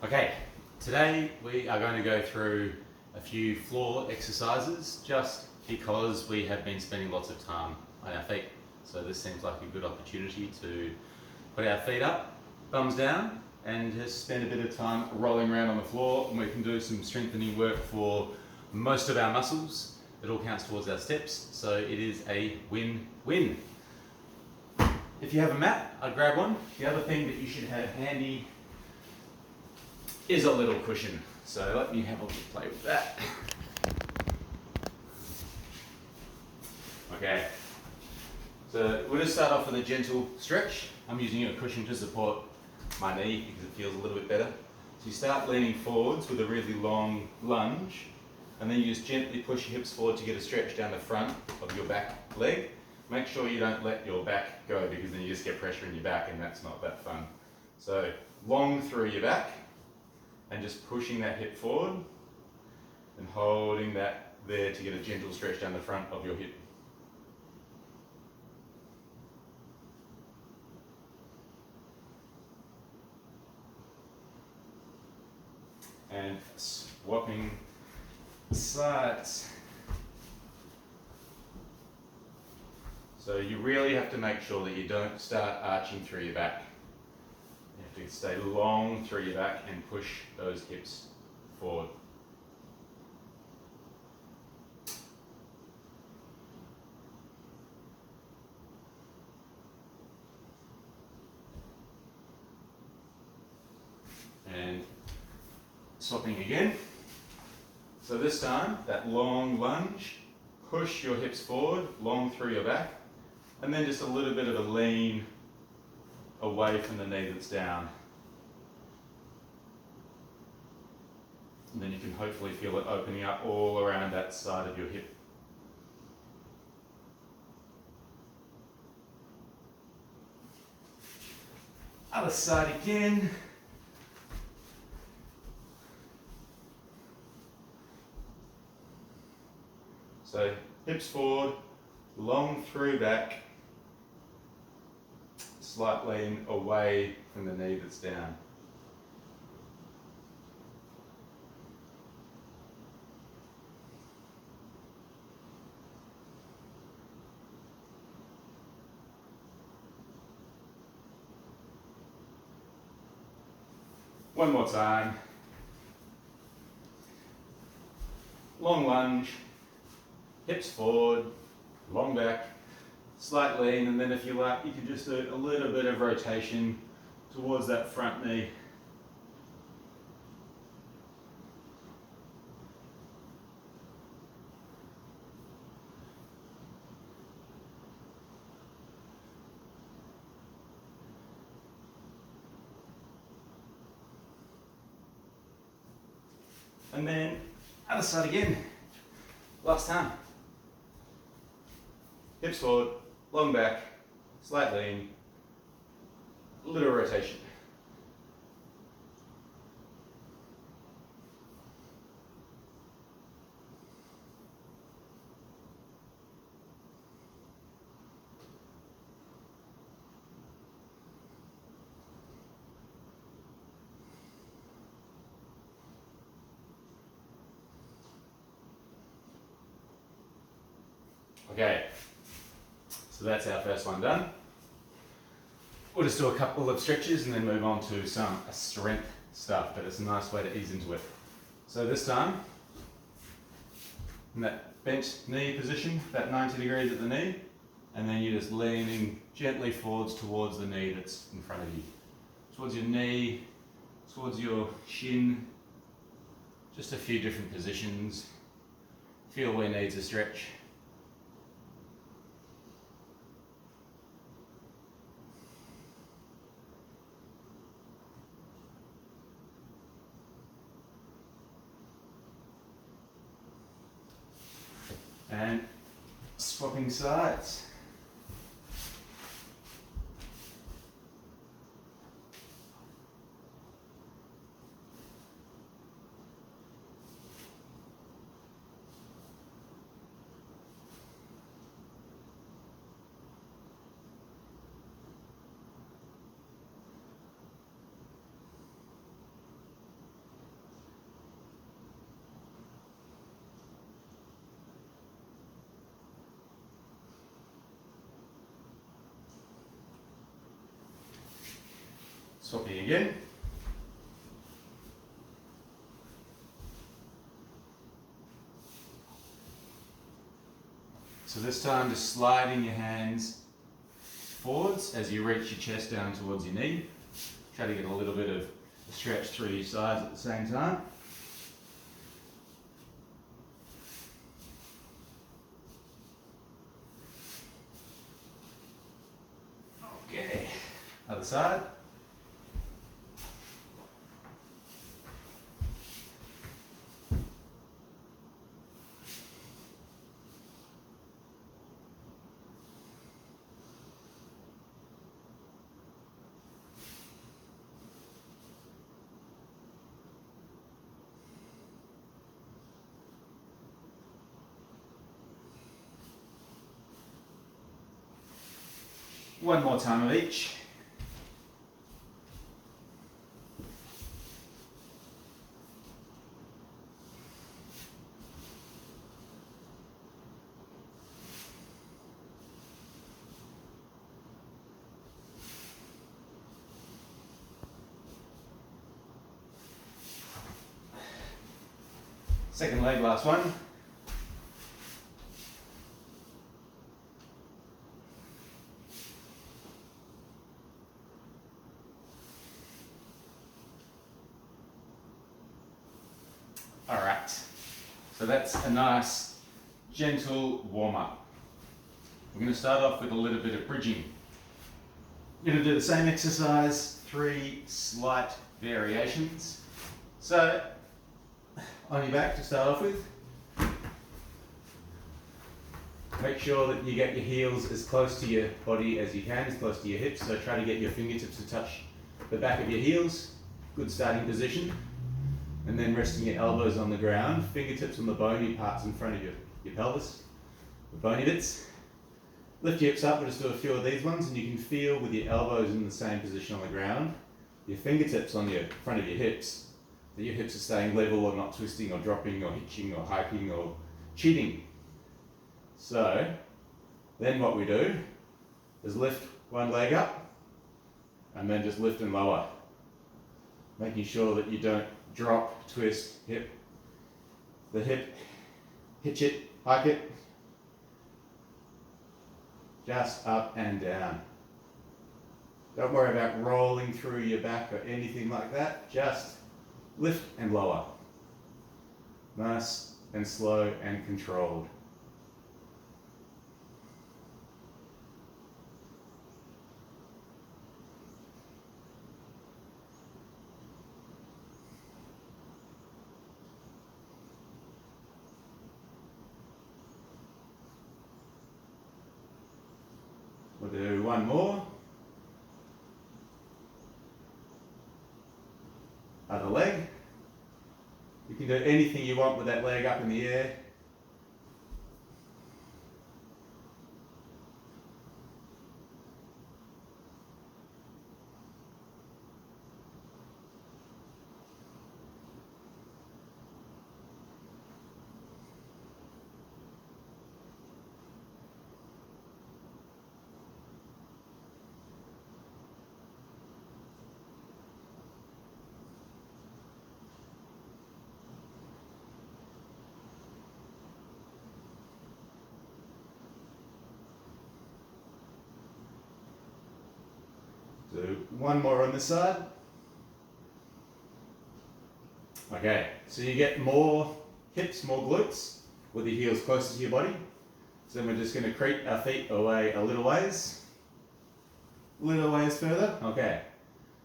Okay, today we are going to go through a few floor exercises just because we have been spending lots of time on our feet. So this seems like a good opportunity to put our feet up, thumbs down, and just spend a bit of time rolling around on the floor, and we can do some strengthening work for most of our muscles. It all counts towards our steps, so it is a win-win. If you have a mat, I'd grab one. The other thing that you should have handy is a little cushion. So let me have a little play with that. Okay, so we'll just start off with a gentle stretch. I'm using a cushion to support my knee because it feels a little bit better. So you start leaning forwards with a really long lunge, and then you just gently push your hips forward to get a stretch down the front of your back leg. Make sure you don't let your back go because then you just get pressure in your back and that's not that fun. So long through your back and just pushing that hip forward and holding that there to get a gentle stretch down the front of your hip. And swapping sides. So you really have to make sure that you don't start arching through your back. You have to stay long through your back and push those hips forward. And swapping again. So this time, that long lunge, push your hips forward, long through your back, and then just a little bit of a lean away from the knee that's down. And then you can hopefully feel it opening up all around that side of your hip. Other side again. So hips forward, long through back, slight lean away from the knee that's down. One more time. Long lunge, hips forward, long back, slight lean, and then if you like, you can just do a little bit of rotation towards that front knee. And then other side again. Last time. Hips forward, long back, slight lean, little rotation. Okay, so that's our first one done. We'll just do a couple of stretches and then move on to some strength stuff, but it's a nice way to ease into it. So this time, in that bent knee position, about 90 degrees at the knee, and then you're just leaning gently forwards towards the knee that's in front of you. Towards your knee, towards your shin, just a few different positions. Feel where needs a stretch. And swapping sides. Swapping again. So this time just sliding your hands forwards as you reach your chest down towards your knee. Try to get a little bit of a stretch through your sides at the same time. Okay, other side. One more time of each. Second leg, last one. All right, so that's a nice, gentle warm-up. We're going to start off with a little bit of bridging. You're going to do the same exercise, 3 slight variations. So, on your back to start off with. Make sure that you get your heels as close to your body as you can, as close to your hips. So try to get your fingertips to touch the back of your heels. Good starting position. And then resting your elbows on the ground, fingertips on the bony parts in front of your pelvis, the bony bits. Lift your hips up, we'll just do a few of these ones, and you can feel with your elbows in the same position on the ground, your fingertips on your front of your hips, that your hips are staying level or not twisting or dropping or hitching or hiking or cheating. So, then what we do is lift one leg up, and then just lift and lower, making sure that you don't drop, twist, hip, the hip, hitch it, hike it, just up and down. Don't worry about rolling through your back or anything like that, just lift and lower. Nice and slow and controlled. We'll do one more. Other leg. You can do anything you want with that leg up in the air. Do one more on this side. Okay, so you get more hips, more glutes with your heels closer to your body. So then we're just going to creep our feet away a little ways further. Okay,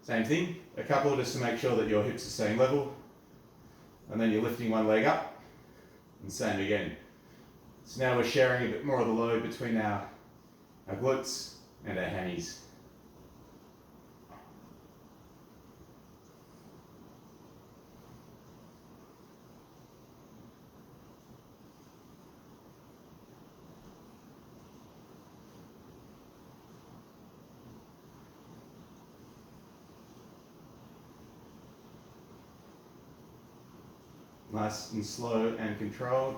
same thing, a couple just to make sure that your hips are staying level. And then you're lifting one leg up, and same again. So now we're sharing a bit more of the load between our glutes and our hammies. Nice and slow and controlled.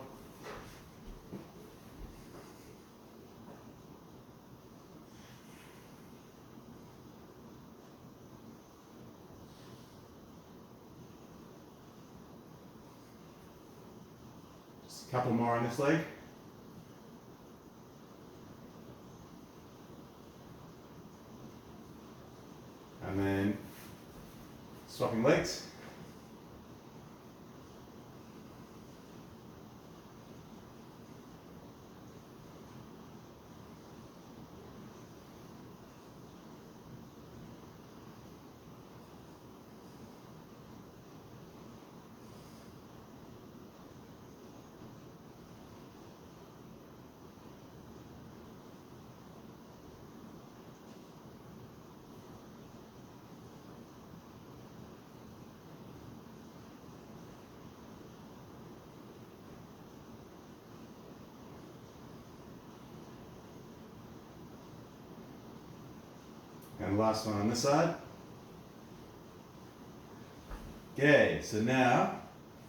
couple more on this leg. And then swapping legs. And the last one on this side. Okay, so now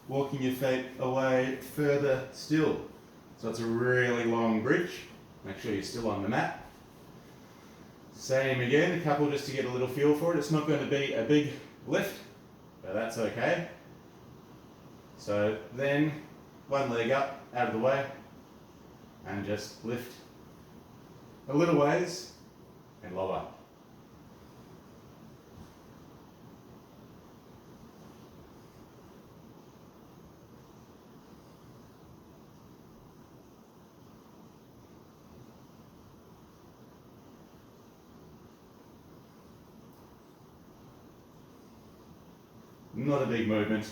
walking your feet away further still. So it's a really long bridge. Make sure you're still on the mat. Same again, a couple just to get a little feel for it. It's not going to be a big lift, but that's okay. So then one leg up, out of the way, and just lift a little ways and lower. Not a big movement.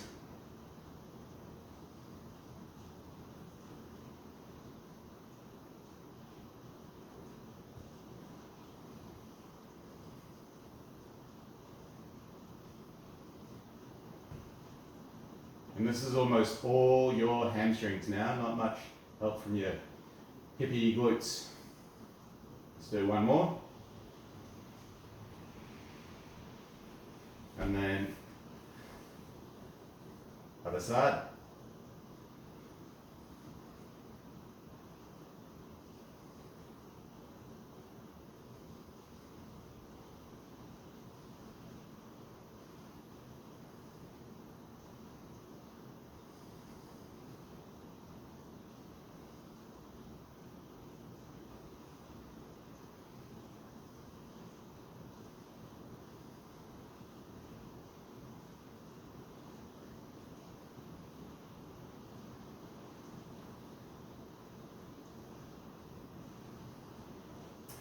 And this is almost all your hamstrings now, not much help from your hippie glutes. Let's do one more. And then other side.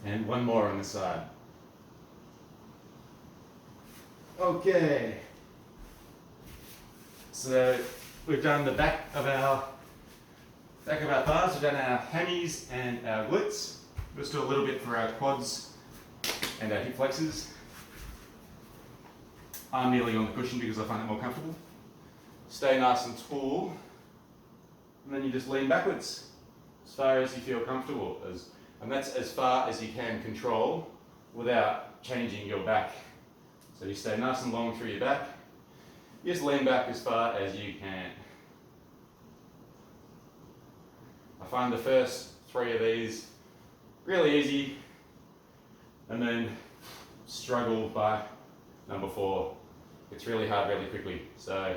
And one more on the side. Okay. So we've done the back of our thighs, we've done our hammies and our glutes. Let's do a little bit for our quads and our hip flexors. I'm kneeling on the cushion because I find it more comfortable. Stay nice and tall, and then you just lean backwards as far as you feel comfortable, and that's as far as you can control without changing your back. So you stay nice and long through your back. You just lean back as far as you can. I find the first 3 of these really easy, and then struggle by number 4. It's really hard really quickly, so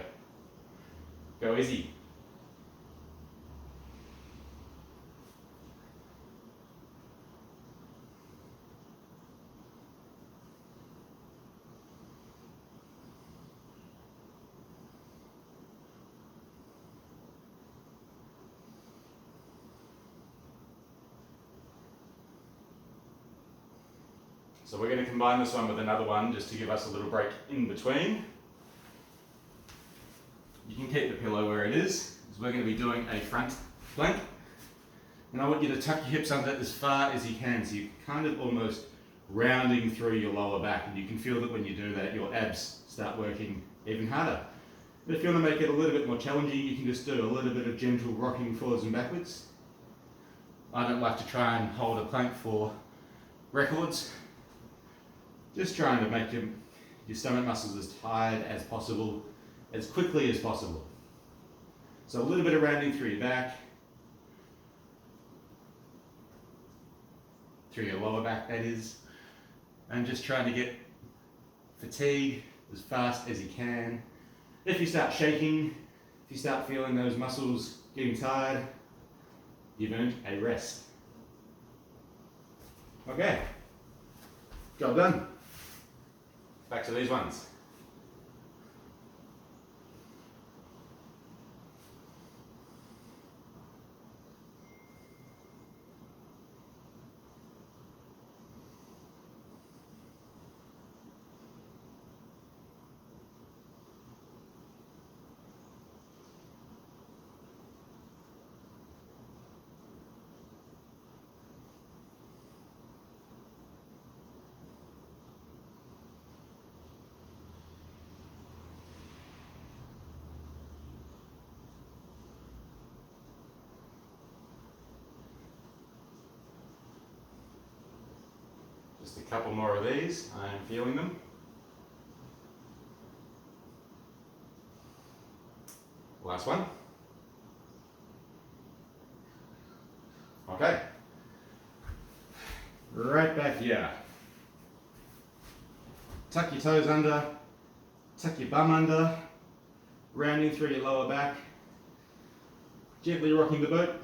go easy. So we're going to combine this one with another one just to give us a little break in between. You can keep the pillow where it is, because we're going to be doing a front plank. And I want you to tuck your hips under as far as you can, so you're kind of almost rounding through your lower back, and you can feel that when you do that, your abs start working even harder. But if you want to make it a little bit more challenging, you can just do a little bit of gentle rocking forwards and backwards. I don't like to try and hold a plank for records. Just trying to make your stomach muscles as tight as possible, as quickly as possible. So a little bit of rounding through your back, through your lower back that is, and just trying to get fatigue as fast as you can. If you start shaking, if you start feeling those muscles getting tired, you've earned a rest. Okay, job done. Back to these ones. Just a couple more of these, I am feeling them. Last one. Okay. Right back here. Tuck your toes under, tuck your bum under, rounding through your lower back, gently rocking the boat.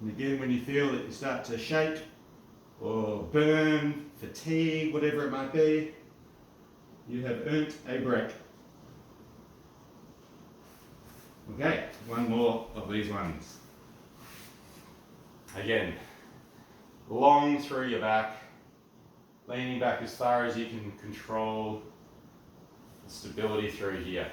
And again, when you feel that you start to shake or burn, fatigue, whatever it might be, you have earned a break. Okay, one more of these ones. Again, long through your back, leaning back as far as you can control the stability through here.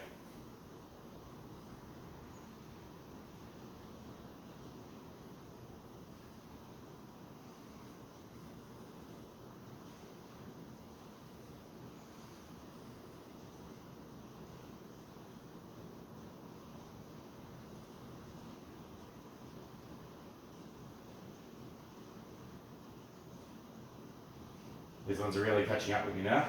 These ones are really catching up with me now.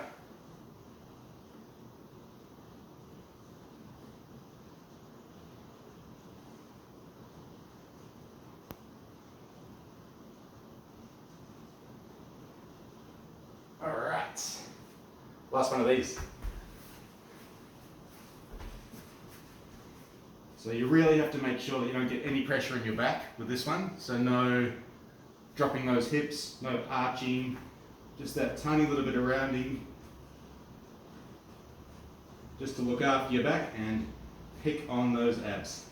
All right, last one of these. So you really have to make sure that you don't get any pressure in your back with this one. So no dropping those hips, no arching, just that tiny little bit of rounding, just to look after your back and pick on those abs.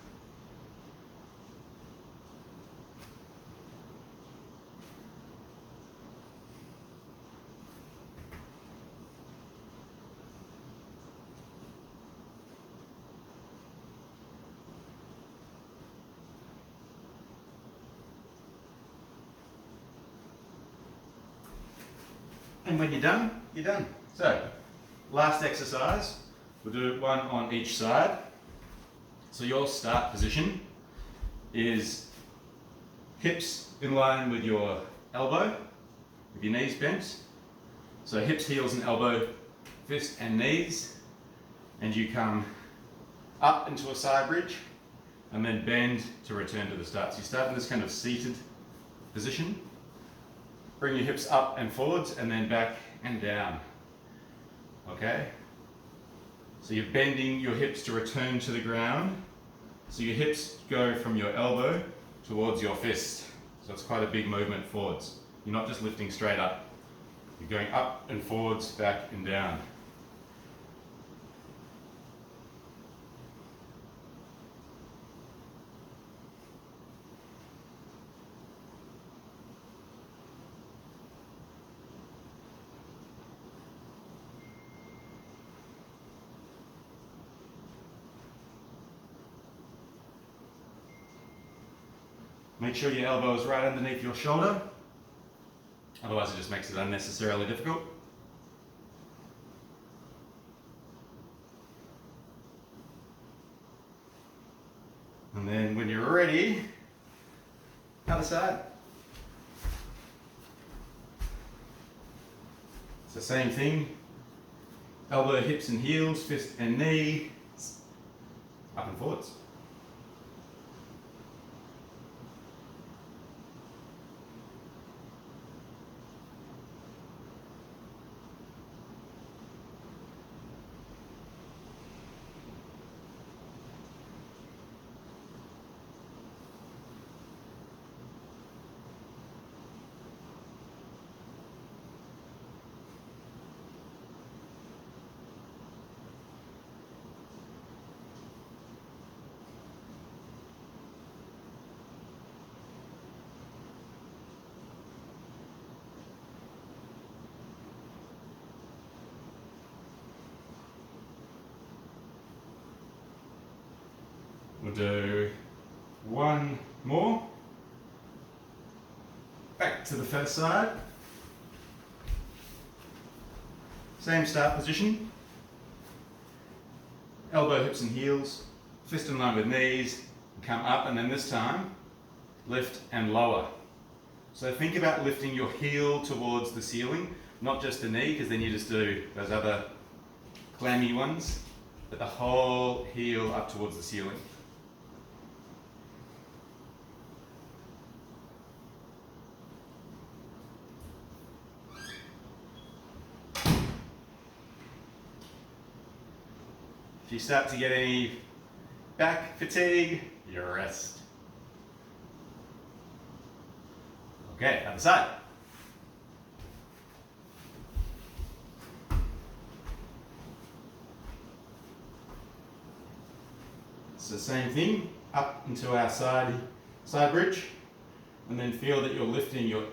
And when you're done, you're done. So, last exercise, we'll do one on each side. So your start position is hips in line with your elbow, with your knees bent. So hips, heels and elbow, fist and knees. And you come up into a side bridge and then bend to return to the start. So you start in this kind of seated position. Bring your hips up and forwards and then back and down. Okay? So you're bending your hips to return to the ground. So your hips go from your elbow towards your fist. So it's quite a big movement forwards. You're not just lifting straight up. You're going up and forwards, back and down. Make sure your elbow is right underneath your shoulder, otherwise it just makes it unnecessarily difficult. And then when you're ready, other side. So same thing, elbow, hips and heels, fist and knee, up and forwards. We'll do one more. Back to the first side. Same start position. Elbow, hips and heels, fist in line with knees, come up, and then this time, lift and lower. So think about lifting your heel towards the ceiling, not just the knee, because then you just do those other clammy ones, but the whole heel up towards the ceiling. If you start to get any back fatigue, you rest. Okay, other side. So same thing, up into our side bridge, and then feel that you're lifting your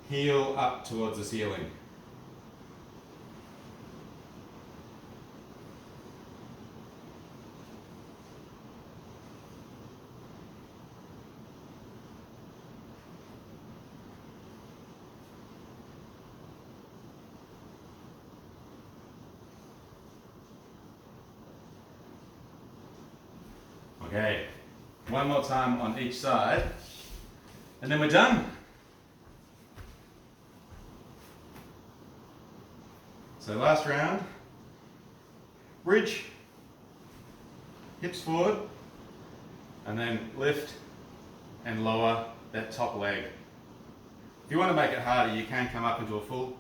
heel up towards the ceiling. Okay, one more time on each side, and then we're done. So last round, bridge, hips forward, and then lift and lower that top leg. If you want to make it harder, you can come up into a full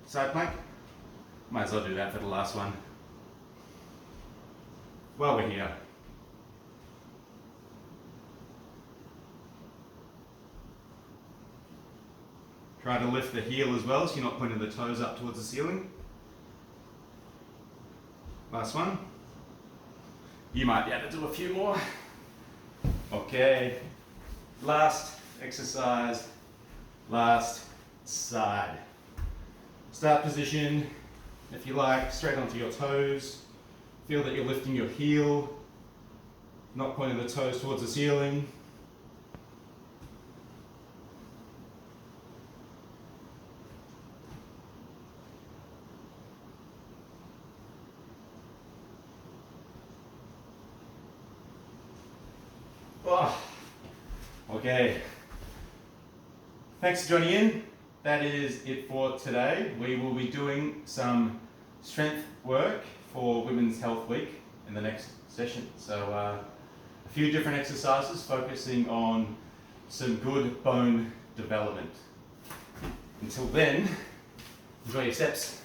side plank. Might as well do that for the last one. While we're here. Try to lift the heel as well, so you're not pointing the toes up towards the ceiling. Last one. You might be able to do a few more. Okay. Last exercise, last side. Start position, if you like, straight onto your toes. Feel that you're lifting your heel, not pointing the toes towards the ceiling. Oh, okay. Thanks for joining in. That is it for today. We will be doing some strength work for Women's Health Week in the next session. So a few different exercises focusing on some good bone development. Until then, enjoy your steps.